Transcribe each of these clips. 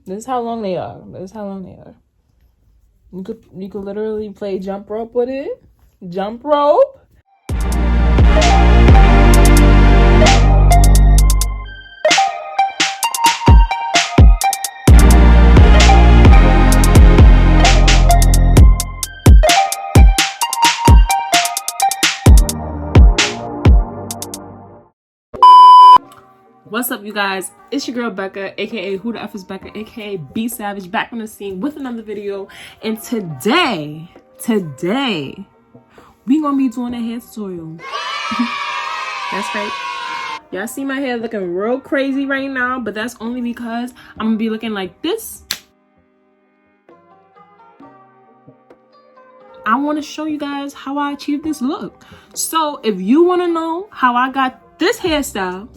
This is how long they are. This is how long they are. You could literally play jump rope with it. Jump rope. What's up, you guys? It's your girl Becca, aka Whothefisbekah, aka Be Savage, back on the scene with another video. And today we gonna be doing a hair tutorial. That's right. Y'all see my hair looking real crazy right now, but that's only because I'm gonna be looking like this. I want to show you guys how I achieved this look. So if you want to know how I got this hairstyle,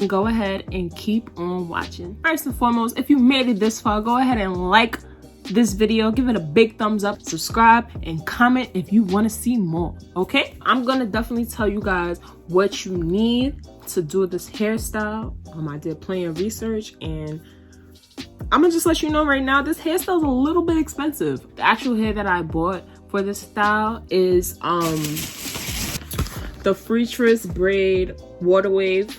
go ahead and keep on watching. First and foremost, if you made it this far, go ahead and like this video, give it a big thumbs up, subscribe, and comment if you want to see more. Okay, I'm gonna definitely tell you guys what you need to do this hairstyle. I did plenty of research, and I'm gonna just let you know right now, this hairstyle is a little bit expensive. The actual hair that I bought for this style is the Freetress braid water wave,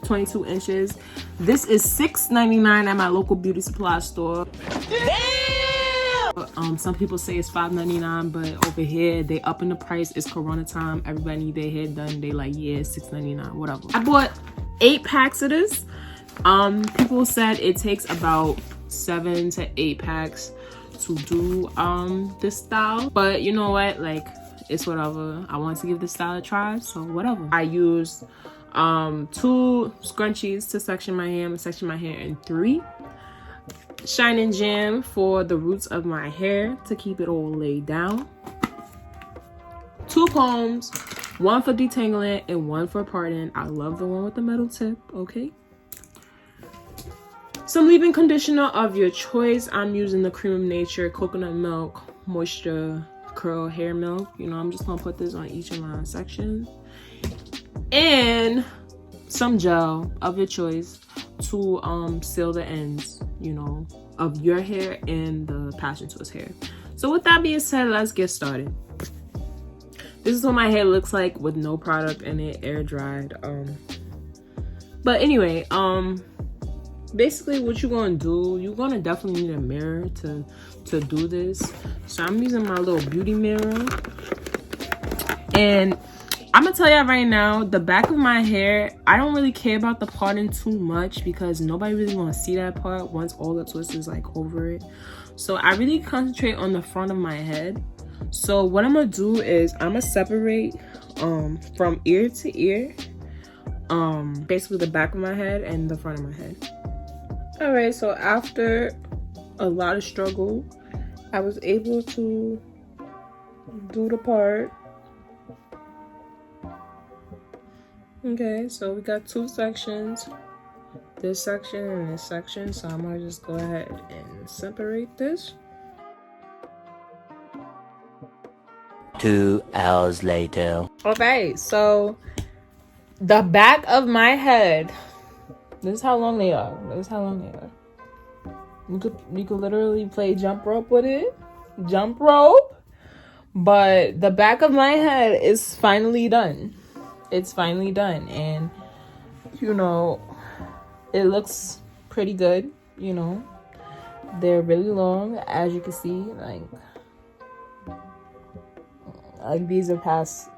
22 inches. This is $6.99 at my local beauty supply store. Damn! Some people say it's $5.99, but over here they up in the price. It's Corona time. Everybody need their hair done. They like, yeah, it's $6.99, whatever. I bought 8 packs of this. People said it takes about 7 to 8 packs to do this style, but you know what, like, it's whatever. I want to give this style a try, so whatever. I used 2 scrunchies to section my hair. I'm gonna section my hair in 3. Shine Jam for the roots of my hair to keep it all laid down. 2 combs, 1 for detangling and 1 for parting. I love the one with the metal tip. Okay. Some leave-in conditioner of your choice. I'm using the Cream of Nature Coconut Milk Moisture Curl Hair Milk. You know, I'm just gonna put this on each of my sections. And some gel of your choice to seal the ends, you know, of your hair and the Passion Twist hair. So with that being said, let's get started. This is what my hair looks like with no product in it, air dried. But anyway, basically what you're gonna do, you're gonna definitely need a mirror to do this. So I'm using my little beauty mirror, and I'm gonna tell y'all right now, the back of my hair, I don't really care about the parting too much because nobody really gonna see that part once all the twist is like over it. So I really concentrate on the front of my head. So what I'm gonna do is I'm gonna separate from ear to ear, basically the back of my head and the front of my head. All right, so after a lot of struggle, I was able to do the part. Okay, so we got 2 sections, this section and this section. So I'm gonna just go ahead and separate this. 2 hours later. Okay, so the back of my head, this is how long they are. This is how long they are. You could literally play jump rope with it. Jump rope. But the back of my head is finally done. It's finally done, and you know, it looks pretty good. You know, they're really long, as you can see. Like these are past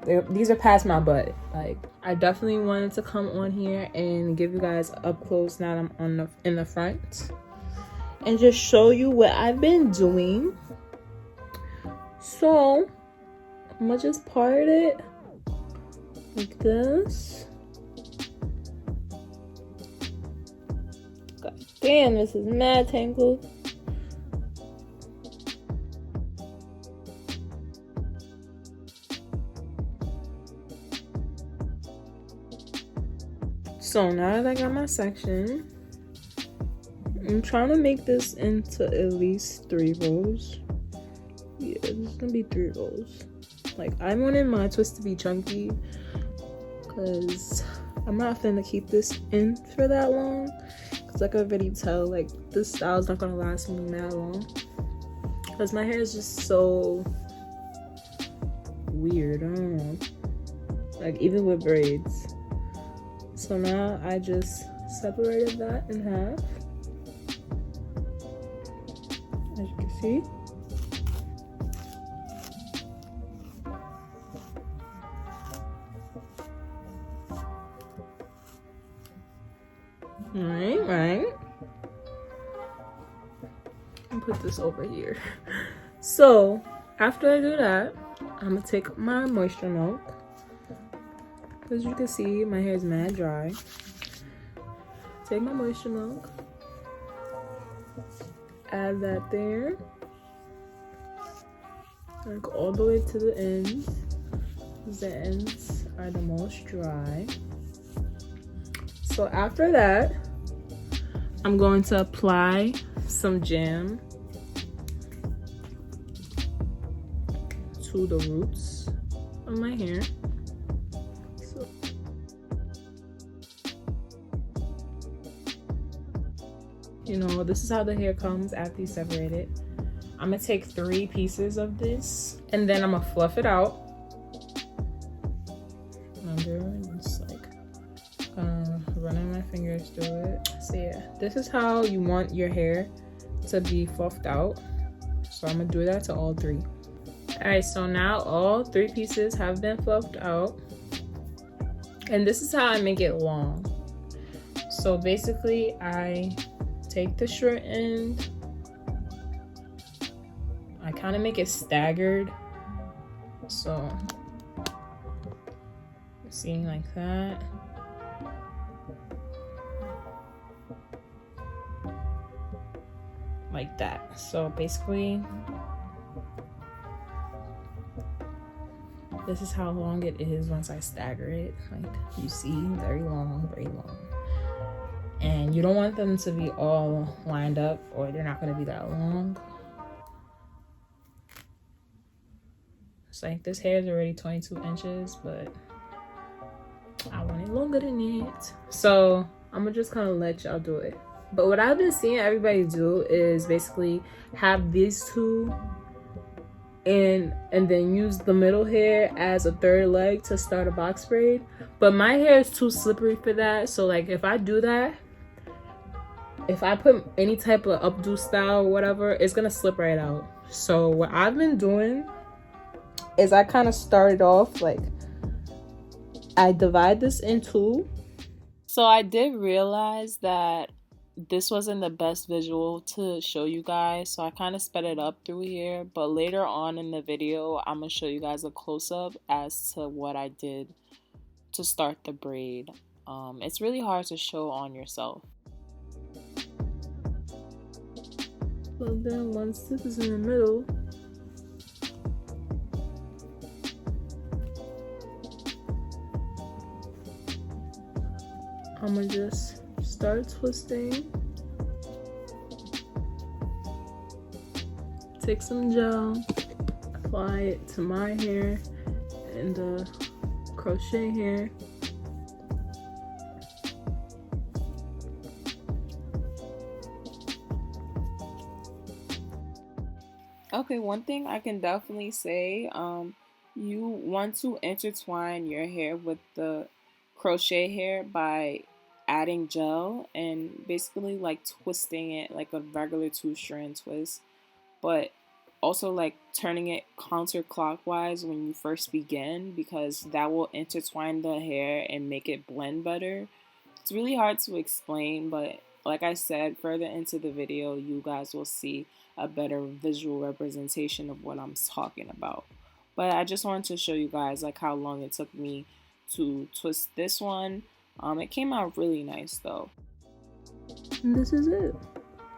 my butt. Like, I definitely wanted to come on here and give you guys up close now that I'm in the front and just show you what I've been doing. So I'm gonna just part it like this. God damn, this is mad tangled. So now that I got my section, I'm trying to make this into at least 3 rows. Yeah, this is gonna be 3 rows. Like, I wanted my twist to be chunky because I'm not finna keep this in for that long. Cause I can already tell like this style is not gonna last me that long. Cause my hair is just so weird. I don't know. Like even with braids. So now I just separated that in half. As you can see. Right. And put this over here. So after I do that, I'm gonna take my moisture milk. As you can see, my hair is mad dry. Take my moisture milk, add that there, and go all the way to the ends. The ends are the most dry. So after that, I'm going to apply some jam to the roots of my hair. So, you know, this is how the hair comes after you separate it. I'm gonna take 3 pieces of this and then I'm gonna fluff it out. Just like running my fingers through it. So yeah, this is how you want your hair to be fluffed out. So I'm gonna do that to all 3. All right, so now all 3 pieces have been fluffed out, and this is how I make it long. So basically I take the short end, I kind of make it staggered, so see, like that. Like that. So basically this is how long it is once I stagger it. Like you see, very long, very long. And you don't want them to be all lined up or they're not going to be that long. It's like this hair is already 22 inches, but I want it longer than it. So I'm gonna just kind of let y'all do it. But what I've been seeing everybody do is basically have these 2 and then use the middle hair as a 3rd leg to start a box braid. But my hair is too slippery for that. So like if I do that, if I put any type of updo style or whatever, it's gonna slip right out. So what I've been doing is I kind of started off like I divide this in 2. So I did realize that this wasn't the best visual to show you guys, so I kind of sped it up through here, but later on in the video I'm gonna show you guys a close-up as to what I did to start the braid. It's really hard to show on yourself. So then once this is in the middle, I'm gonna just start twisting. Take some gel, apply it to my hair and the crochet hair. Okay, one thing I can definitely say, you want to intertwine your hair with the crochet hair by adding gel and basically like twisting it like a regular 2-strand twist, but also like turning it counterclockwise when you first begin, because that will intertwine the hair and make it blend better. It's really hard to explain, but like I said, further into the video you guys will see a better visual representation of what I'm talking about. But I just wanted to show you guys like how long it took me to twist this one. It came out really nice though. And this is it.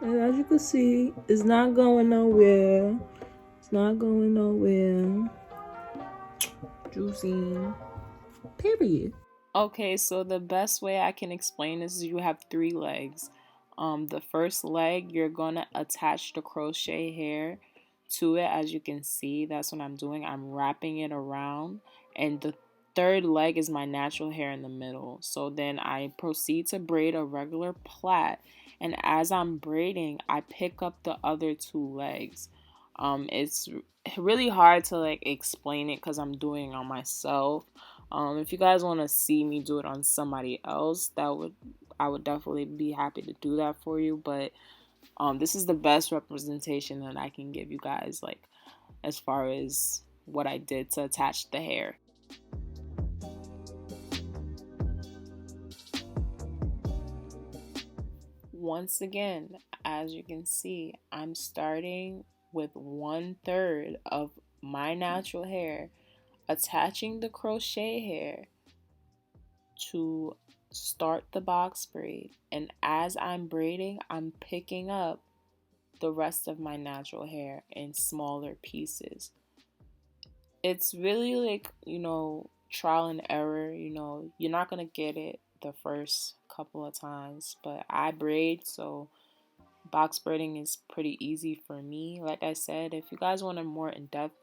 And as you can see, it's not going nowhere. It's not going nowhere. Juicy. Period. Okay, so the best way I can explain this is you have 3 legs. The first leg, you're gonna attach the crochet hair to it. As you can see, that's what I'm doing. I'm wrapping it around, and the third leg is my natural hair in the middle. So then I proceed to braid a regular plait, and as I'm braiding, I pick up the other two legs. It's really hard to like explain it because I'm doing it on myself. If you guys want to see me do it on somebody else, I would definitely be happy to do that for you. But this is the best representation that I can give you guys, like as far as what I did to attach the hair. Once again, as you can see, I'm starting with 1/3 of my natural hair, attaching the crochet hair to start the box braid, and as I'm braiding, I'm picking up the rest of my natural hair in smaller pieces. It's really like, trial and error. You're not gonna get it the first couple of times, but I braid, so box braiding is pretty easy for me. Like I said, if you guys want a more in-depth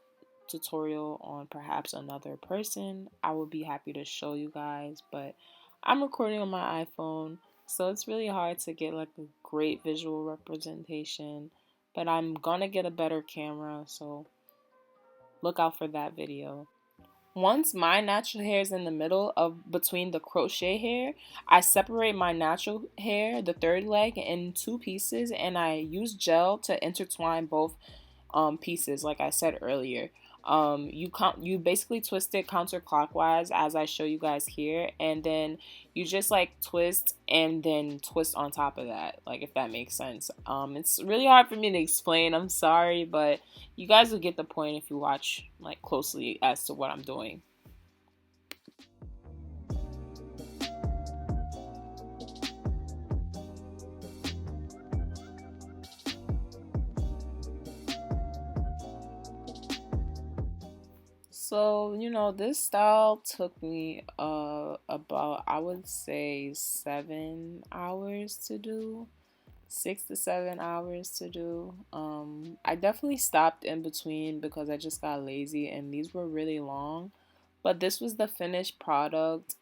tutorial on perhaps another person, I would be happy to show you guys, but I'm recording on my iPhone, so it's really hard to get like a great visual representation, but I'm gonna get a better camera, so look out for that video. Once my natural hair is in the middle of between the crochet hair, I separate my natural hair, the third leg, in two pieces, and I use gel to intertwine both pieces, like I said earlier. You basically twist it counterclockwise as I show you guys here, and then you just like twist and then twist on top of that, like if that makes sense. It's really hard for me to explain, I'm sorry, but you guys will get the point if you watch like closely as to what I'm doing. So, this style took me about, I would say, 7 hours to do. 6 to 7 hours to do. I definitely stopped in between because I just got lazy and these were really long. But this was the finished product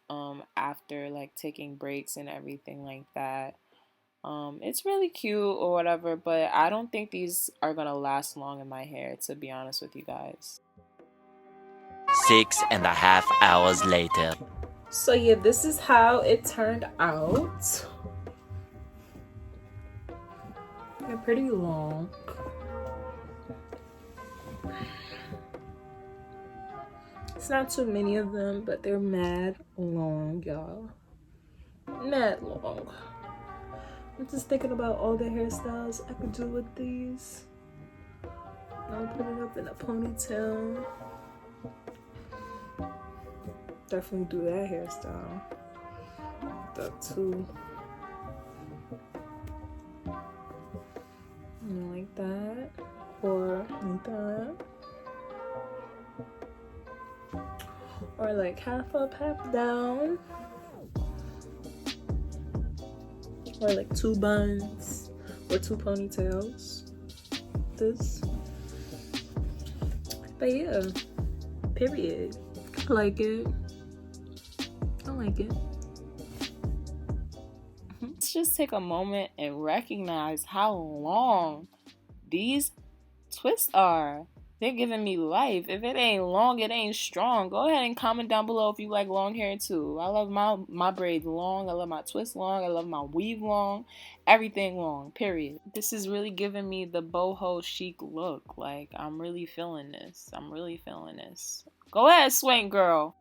after like taking breaks and everything like that. It's really cute or whatever, but I don't think these are gonna last long in my hair, to be honest with you guys. 6.5 hours later. So yeah, this is how it turned out. They're pretty long. It's not too many of them, but they're mad long, y'all. Mad long. I'm just thinking about all the hairstyles I could do with these. I'll put it up in a ponytail. Definitely do that hairstyle. That too. Like that. Or like that. Or like half up, half down. Or like 2 buns. Or 2 ponytails. This. But yeah. Period. I like it. I like it. Let's just take a moment and recognize how long these twists are. They're giving me life. If it ain't long, it ain't strong. Go ahead and comment down below if you like long hair too. I love my braids long. I love my twist long. I love my weave long. Everything long, period. This is really giving me the boho chic look. Like, I'm really feeling this. I'm really feeling this. Go ahead, swing girl.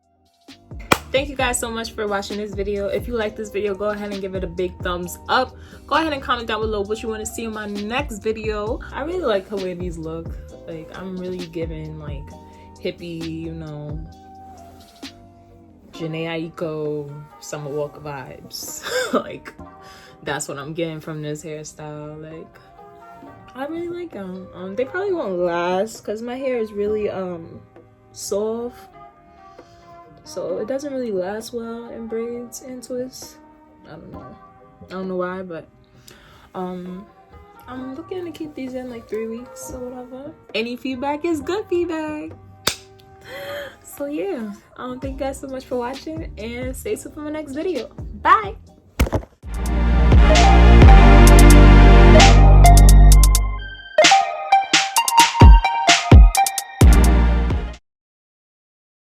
Thank you guys so much for watching this video. If you like this video, go ahead and give it a big thumbs up. Go ahead and comment down below what you want to see in my next video. I really like the way these look. Like, I'm really giving like hippie, Janae Aiko, Summer Walker vibes. Like, that's what I'm getting from this hairstyle. Like, I really like them. They probably won't last because my hair is really soft. So it doesn't really last well in braids and twists. I don't know why, but I'm looking to keep these in like 3 weeks or whatever. Any feedback is good feedback. So yeah, thank you guys so much for watching, and stay tuned for my next video. Bye.